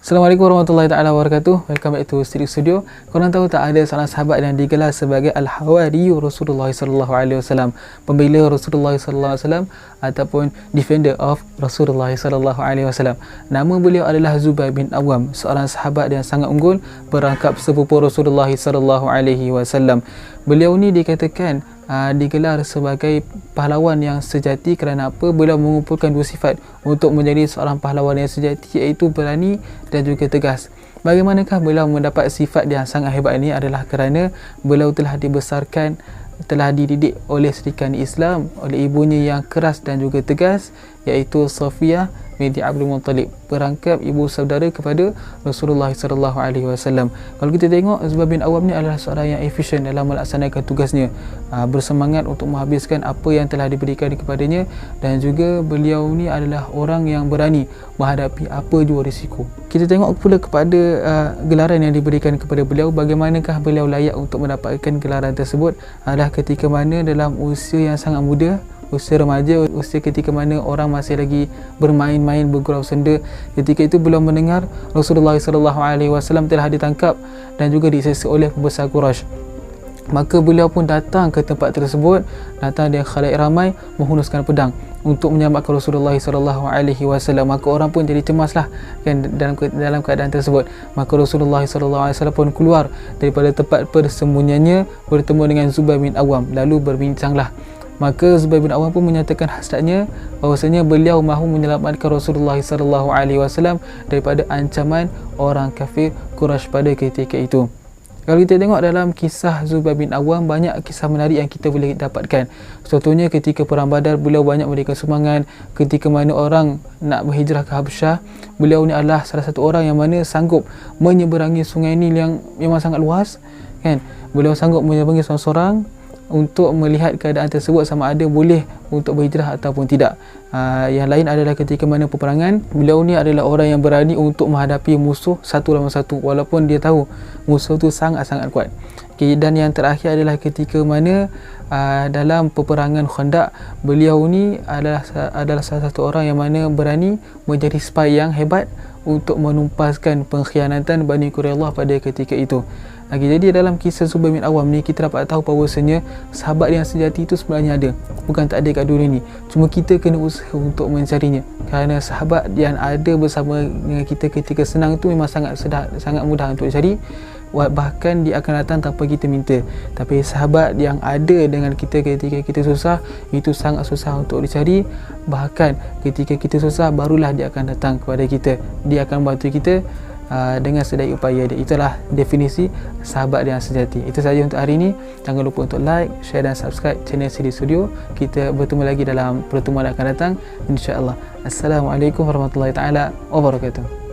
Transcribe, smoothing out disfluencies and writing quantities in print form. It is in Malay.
Assalamualaikum warahmatullahi taala wabarakatuh. Welcome back to Studio. Korang tahu tak, ada seorang sahabat yang digelar sebagai Al-Hawari Rasulullah sallallahu alaihi wasallam, pembela Rasulullah sallallahu alaihi wasallam ataupun defender of Rasulullah sallallahu alaihi wasallam. Nama beliau adalah Zubair bin Awam, seorang sahabat yang sangat unggul, berangkap sepupu Rasulullah sallallahu alaihi wasallam. Beliau ni dikatakan digelar sebagai pahlawan yang sejati kerana apa? Beliau mengumpulkan dua sifat untuk menjadi seorang pahlawan yang sejati, iaitu berani dan juga tegas. Bagaimanakah beliau mendapat sifat yang sangat hebat ini? Adalah kerana beliau telah dibesarkan, telah dididik oleh serikandi Islam, oleh ibunya yang keras dan juga tegas, iaitu Safiyah binti Abdul Muttalib, perangkap ibu saudara kepada Rasulullah sallallahu alaihi wasallam. Kalau kita tengok, Zubair bin Awam ni adalah seorang yang efisien dalam melaksanakan tugasnya, bersemangat untuk menghabiskan apa yang telah diberikan kepadanya, dan juga beliau ni adalah orang yang berani menghadapi apa jua risiko. Kita tengok pula kepada gelaran yang diberikan kepada beliau. Bagaimanakah beliau layak untuk mendapatkan gelaran tersebut? Adalah ketika mana dalam usia yang sangat muda, usia remaja, usia ketika mana orang masih lagi bermain-main, bergurau senda. Ketika itu beliau mendengar Rasulullah sallallahu alaihi wasallam telah ditangkap dan juga disiksa oleh pembesar Quraisy. Maka beliau pun datang ke tempat tersebut, datang dengan khalayak ramai, menghunuskan pedang untuk menyelamatkan Rasulullah sallallahu alaihi wasallam. Maka orang pun jadi cemaslah kan dalam keadaan tersebut. Maka Rasulullah sallallahu alaihi wasallam pun keluar daripada tempat persembunyiannya, bertemu dengan Zubair bin Awam, lalu berbincanglah. Maka Zubair bin Awam pun menyatakan hasratnya bahawasanya beliau mahu menyelamatkan Rasulullah sallallahu alaihi wasallam daripada ancaman orang kafir Quraisy pada ketika itu. Kalau kita tengok dalam kisah Zubair bin Awam, banyak kisah menarik yang kita boleh dapatkan. Contohnya ketika perang Badar, beliau banyak memberikan sumbangan. Ketika mana orang nak berhijrah ke Habsyah, beliau ni adalah salah satu orang yang mana sanggup menyeberangi sungai Nil yang memang sangat luas, kan? Beliau sanggup menyeberangi seorang-seorang untuk melihat keadaan tersebut sama ada boleh untuk berhijrah ataupun tidak. Yang lain adalah ketika mana peperangan, beliau ni adalah orang yang berani untuk menghadapi musuh satu lawan satu, walaupun dia tahu musuh tu sangat-sangat kuat. Dan yang terakhir adalah ketika mana dalam peperangan Khandaq, beliau ni adalah salah satu orang yang mana berani menjadi spy yang hebat untuk menumpaskan pengkhianatan Bani Quraizah pada ketika itu. Jadi dalam kisah Zubair bin Awam ni, kita dapat tahu bahawasanya sahabat yang sejati itu sebenarnya ada, bukan tak ada kat dunia ni. Cuma kita kena usaha untuk mencarinya, kerana sahabat yang ada bersama dengan kita ketika senang itu memang sangat mudah untuk dicari. Bahkan dia akan datang tanpa kita minta. Tapi sahabat yang ada dengan kita ketika kita susah, itu sangat susah untuk dicari. Bahkan ketika kita susah, barulah dia akan datang kepada kita. Dia akan bantu kita dengan sedaya upaya dia. Itulah definisi sahabat yang sejati. Itu saja untuk hari ini. Jangan lupa untuk like, share dan subscribe channel Studio. Kita bertemu lagi dalam pertemuan yang akan datang, insya-Allah. Assalamualaikum warahmatullahi taala wabarakatuh.